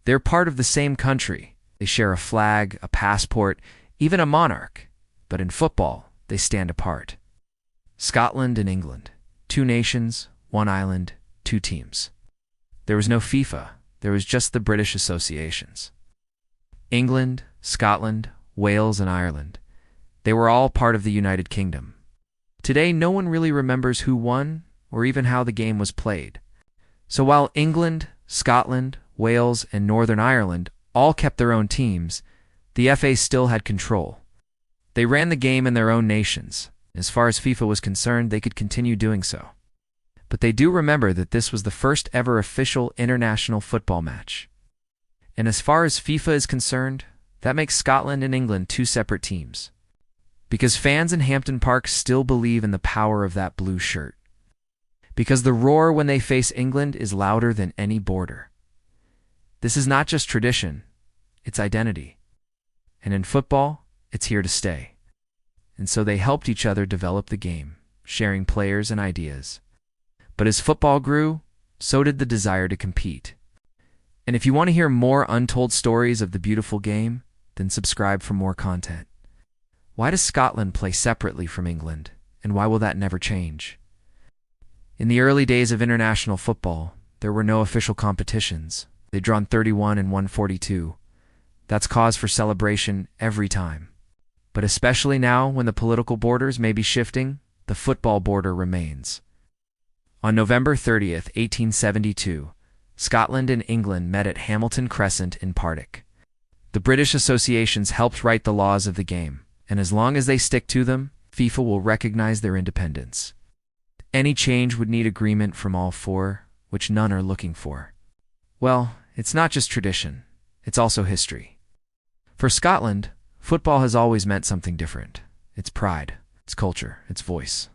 They're part of the same country. They share a flag, a passport, even a monarch. But in football, they stand apart. Scotland and England. Two nations, one island, two teams. There was no FIFA. There was just the British associations. England, Scotland, Wales, and Ireland. They were all part of the United Kingdom. Today, no one really remembers who won or even how the game was played. So while England, Scotland, Wales, and Northern Ireland all kept their own teams, the FA still had control. They ran the game in their own nations. As far as FIFA was concerned, they could continue doing so. But they do remember that this was the first ever official international football match. And as far as FIFA is concerned, that makes Scotland and England two separate teams. Because fans in Hampden Park still believe in the power of that blue shirt. Because the roar when they face England is louder than any border. This is not just tradition, it's identity. And in football, it's here to stay. And so they helped each other develop the game, sharing players and ideas. But as football grew, so did the desire to compete. And if you want to hear more untold stories of the beautiful game, then subscribe for more content. Why does Scotland play separately from England, and why will that never change? In the early days of international football, there were no official competitions. They'd drawn 31 and won 42. That's cause for celebration every time. But especially now, when the political borders may be shifting, the football border remains. On November 30th, 1872, Scotland and England met at Hamilton Crescent in Partick. The British associations helped write the laws of the game, and as long as they stick to them, FIFA will recognize their independence. Any change would need agreement from all four, which none are looking for. Well, it's not just tradition, it's also history. For Scotland, football has always meant something different. Its pride, its culture, its voice.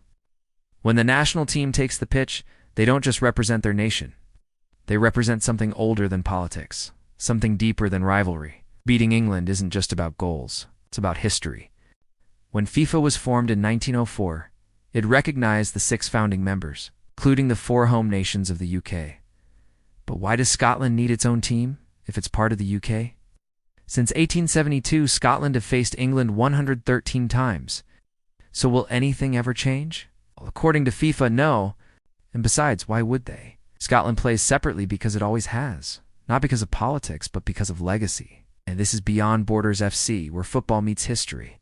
When the national team takes the pitch, they don't just represent their nation. They represent something older than politics, something deeper than rivalry. Beating England isn't just about goals, it's about history. When FIFA was formed in 1904, it recognized the 6 founding members, including the 4 home nations of the UK. But why does Scotland need its own team, if it's part of the UK? Since 1872, Scotland have faced England 113 times. So will anything ever change? Well, according to FIFA, no. And besides, why would they? Scotland plays separately because it always has. Not because of politics, but because of legacy. And this is Beyond Borders FC, where football meets history.